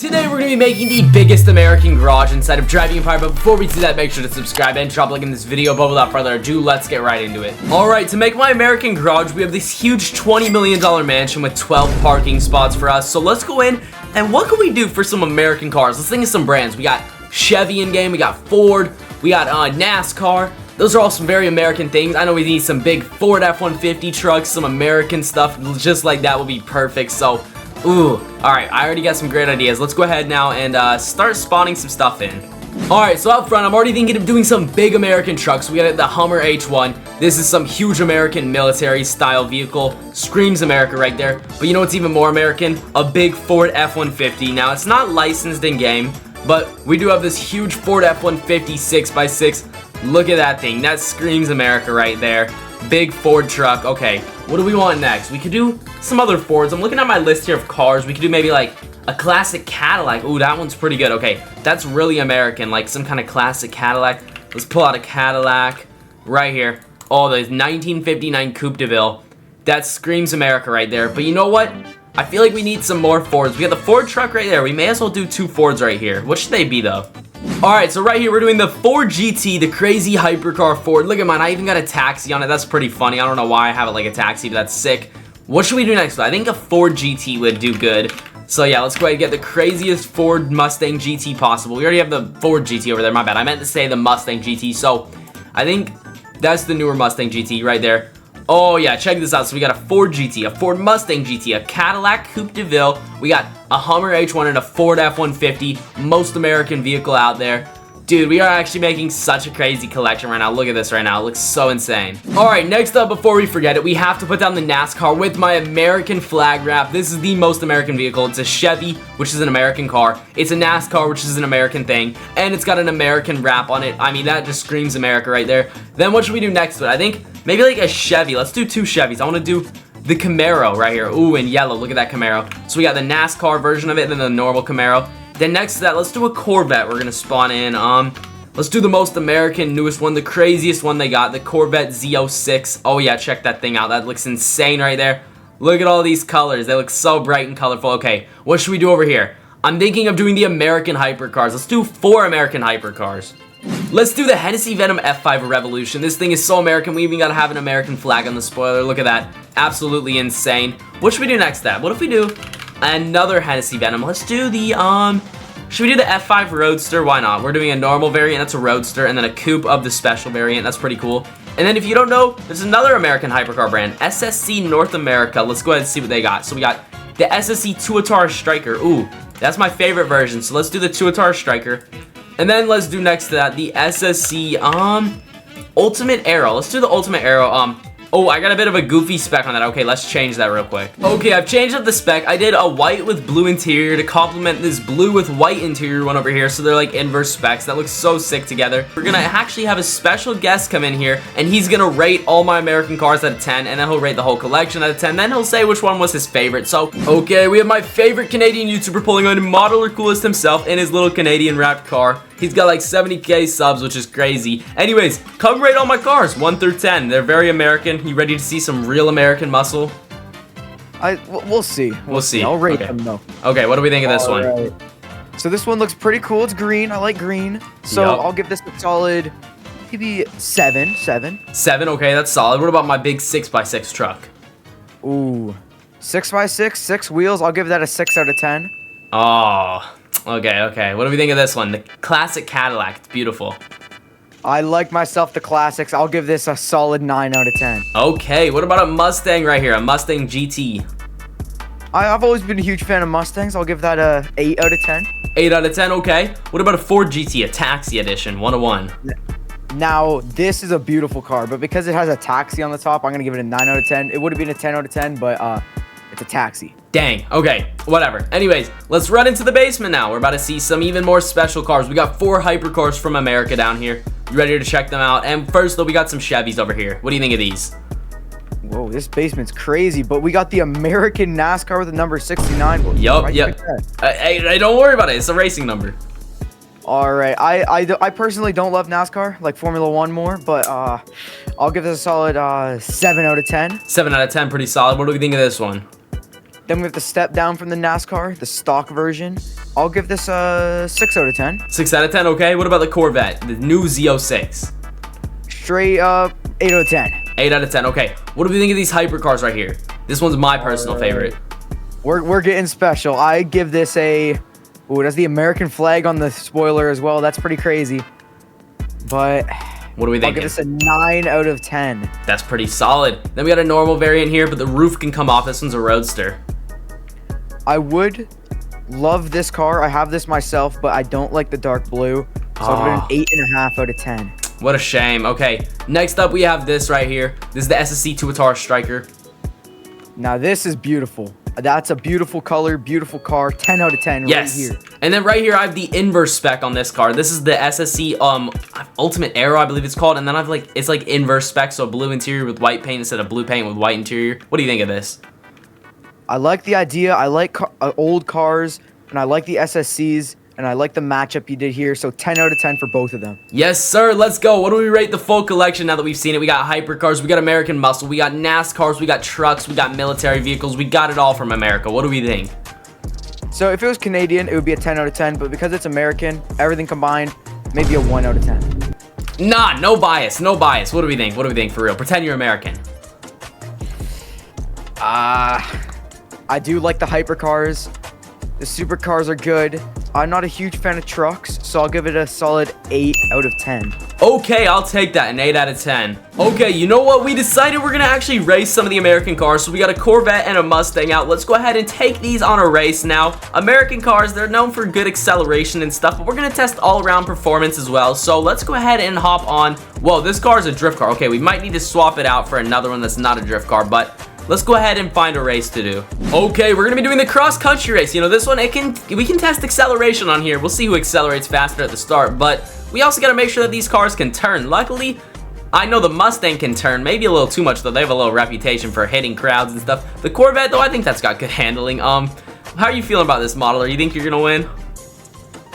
Today we're going to be making the biggest American garage inside of Driving Empire, but before we do that, make sure to subscribe and drop a like in this video. But without further ado, let's get right into it. Alright, to make my American garage, we have this huge $20 million mansion with 12 parking spots for us. So let's go in, and what can we do for some American cars? Let's think of some brands. We got Chevy in game, we got Ford, we got NASCAR. Those are all some very American things. I know we need some big Ford F-150 trucks, some American stuff, just like that would be perfect. So, ooh, alright, I already got some great ideas. Let's go ahead now and start spawning some stuff in. Alright, so out front, I'm already thinking of doing some big American trucks. We got the Hummer H1. This is some huge American military style vehicle. Screams America right there. But you know what's even more American? A big Ford F-150. Now, it's not licensed in game, but we do have this huge Ford F-150 6x6. Look at that thing. That screams America right there. Big Ford truck. Okay, what do we want next? We could do some other Fords. I'm looking at my list here of cars. We could do maybe like a classic Cadillac. Ooh, that one's pretty good. Okay, that's really American, like some kind of classic Cadillac. Let's pull out a Cadillac right here. Oh, the 1959 Coupe de Ville. That screams America right there. But you know what? I feel like we need some more Fords. We got the Ford truck right there. We may as well do two Fords right here. What should they be though? Alright, so right here we're doing the Ford GT, the crazy hypercar Ford. Look at mine, I even got a taxi on it. That's pretty funny. I don't know why I have it like a taxi, but that's sick. What should we do next? I think a Ford GT would do good. So yeah, let's go ahead and get the craziest Ford Mustang GT possible. We already have the Ford GT over there, my bad. I meant to say the Mustang GT, so I think that's the newer Mustang GT right there. Oh yeah, check this out. So we got a Ford GT, a Ford Mustang GT, a Cadillac Coupe de Ville. We got a Hummer H1 and a Ford F-150. Most American vehicle out there. Dude, we are actually making such a crazy collection right now. Look at this right now. It looks so insane. Alright, next up, before we forget it, we have to put down the NASCAR with my American flag wrap. This is the most American vehicle. It's a Chevy, which is an American car. It's a NASCAR, which is an American thing. And it's got an American wrap on it. I mean, that just screams America right there. Then what should we do next to it? I think maybe like a Chevy. Let's do two Chevys. I want to do the Camaro right here. Ooh, in yellow. Look at that Camaro. So we got the NASCAR version of it and then the normal Camaro. Then next to that, let's do a Corvette. We're going to spawn in. Let's do the most American, newest one, the craziest one they got, the Corvette Z06. Oh yeah, check that thing out. That looks insane right there. Look at all these colors. They look so bright and colorful. Okay, what should we do over here? I'm thinking of doing the American hypercars. Let's do 4 American hypercars. Let's do the Hennessy Venom F5 Revolution. This thing is so American. We even got to have an American flag on the spoiler. Look at that. Absolutely insane. What should we do next to that? What if we do another Hennessy Venom? Let's do the, should we do the F5 Roadster? Why not? We're doing a normal variant, that's a Roadster, and then a coupe of the special variant. That's pretty cool. And then if you don't know, there's another American hypercar brand, SSC North America. Let's go ahead and see what they got. So we got the SSC Tuatara Striker. Ooh, that's my favorite version. So let's do the Tuatara Striker. And then let's do next to that the SSC Ultimate Arrow. Let's do the Ultimate Arrow. Oh, I got a bit of a goofy spec on that. Okay, let's change that real quick. Okay, I've changed up the spec. I did a white with blue interior to complement this blue with white interior one over here. So they're like inverse specs. That looks so sick together. We're gonna actually have a special guest come in here and he's gonna rate all my American cars out of 10 and then he'll rate the whole collection out of 10. Then he'll say which one was his favorite. So, okay, we have my favorite Canadian YouTuber pulling on Modeler Coolest himself in his little Canadian wrapped car. He's got like 70k subs, which is crazy. Anyways, come rate all my cars, 1 through 10. They're very American. You ready to see some real American muscle? We'll see. We'll see. I'll rate them though. Okay, what do we think of this one? Right. So this one looks pretty cool. It's green. I like green. So Yep. I'll give this a solid, maybe 7. 7. 7, okay, that's solid. What about my big 6x6 truck? Ooh, 6x6, 6 wheels. I'll give that a 6 out of 10. Oh, okay. What do we think of this one? The classic Cadillac. It's beautiful. I like myself the classics. I'll give this a solid 9 out of 10. Okay, what about a Mustang right here? A Mustang GT. I've always been a huge fan of Mustangs. I'll give that a 8 out of 10. 8 out of 10, okay. What about a Ford GT, a taxi edition, 101? Now, this is a beautiful car, but because it has a taxi on the top, I'm going to give it a 9 out of 10. It would have been a 10 out of 10, but it's a taxi. Dang, okay, whatever. Anyways, let's run into the basement now. We're about to see some even more special cars. We got 4 hypercars from America down here. You ready to check them out? And first, though, we got some Chevys over here. What do you think of these? Whoa, this basement's crazy, but we got the American NASCAR with the number 69. Yup. Hey, don't worry about it. It's a racing number. All right, I personally don't love NASCAR, like Formula 1 more, but I'll give this a solid 7 out of 10. 7 out of 10, pretty solid. What do we think of this one? Then we have the step down from the NASCAR, the stock version. I'll give this a 6 out of 10. 6 out of 10, okay. What about the Corvette, the new Z06? Straight up 8 out of 10. 8 out of 10, okay. What do we think of these hypercars right here? This one's my personal favorite. We're getting special. I give this a... Ooh, it has the American flag on the spoiler as well. That's pretty crazy. But... What are we I'll thinking? give this a 9 out of 10. That's pretty solid. Then we got a normal variant here, but the roof can come off. This one's a Roadster. I would love this car. I have this myself, but I don't like the dark blue. So I'll give it an 8.5 out of 10. What a shame. Okay, next up we have this right here. This is the SSC Tuatara Striker. Now this is beautiful. That's a beautiful color, beautiful car. 10 out of 10 Yes. right here. And then right here I have the inverse spec on this car. This is the SSC Ultimate Aero, I believe it's called. And then I've it's like inverse spec, so blue interior with white paint instead of blue paint with white interior. What do you think of this? I like the idea. I like old cars, and I like the SSCs, and I like the matchup you did here. So 10 out of 10 for both of them. Yes, sir. Let's go. What do we rate the full collection now that we've seen it? We got hypercars, we got American muscle, we got NASCARs, we got trucks, we got military vehicles. We got it all from America. What do we think? So if it was Canadian, it would be a 10 out of 10. But because it's American, everything combined, maybe a 1 out of 10. Nah, no bias. No bias. What do we think? What do we think for real? Pretend you're American. I do like the hypercars. The supercars are good. I'm not a huge fan of trucks, so I'll give it a solid 8 out of 10. Okay, I'll take that, an 8 out of 10. Okay, you know what? We decided we're gonna actually race some of the American cars. So we got a Corvette and a Mustang out. Let's go ahead and take these on a race now. American cars, they're known for good acceleration and stuff, but we're gonna test all-around performance as well. So let's go ahead and hop on. Whoa, this car is a drift car. Okay, we might need to swap it out for another one that's not a drift car, but let's go ahead and find a race to do. Okay, we're gonna be doing the cross-country race. You know, this one, we can test acceleration on here. We'll see who accelerates faster at the start, but we also gotta make sure that these cars can turn. Luckily, I know the Mustang can turn, maybe a little too much though. They have a little reputation for hitting crowds and stuff. The Corvette though, I think that's got good handling. How are you feeling about this model? Or you think you're gonna win?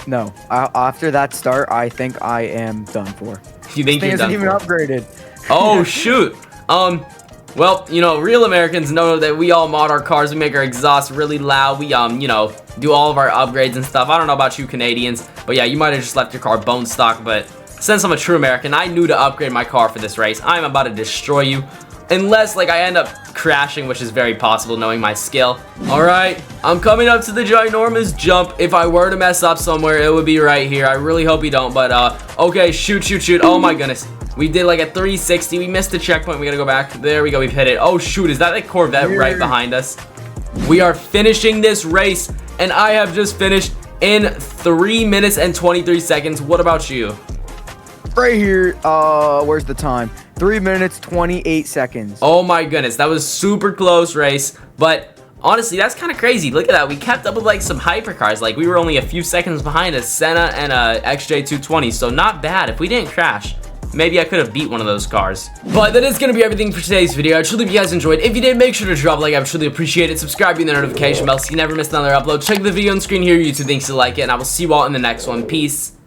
No, after that start, I think I am done for. You think you're done isn't even for? upgraded. Oh shoot. Well, you know, real Americans know that we all mod our cars. We make our exhaust really loud. We, you know, do all of our upgrades and stuff. I don't know about you Canadians, but yeah, you might have just left your car bone stock. But since I'm a true American, I knew to upgrade my car for this race. I'm about to destroy you. Unless, like, I end up crashing, which is very possible knowing my skill. All right, I'm coming up to the ginormous jump. If I were to mess up somewhere, it would be right here. I really hope you don't, but, okay, shoot, shoot, shoot. Oh, my goodness. We did like a 360. We missed the checkpoint. We gotta go back. There we go. We've hit it. Oh, shoot. Is that a Corvette right behind us? We are finishing this race, and I have just finished in 3 minutes and 23 seconds. What about you? Right here. Where's the time? 3 minutes, 28 seconds. Oh, my goodness. That was super close race, but honestly, that's kind of crazy. Look at that. We kept up with like some hypercars. Like we were only a few seconds behind a Senna and a XJ220, so not bad. If we didn't crash, maybe I could have beat one of those cars. But that is going to be everything for today's video. I truly hope you guys enjoyed. If you did, make sure to drop a like. I would truly appreciate it. Subscribe, be in the notification bell so you never miss another upload. Check the video on screen here. YouTube thinks you like it, and I will see you all in the next one. Peace.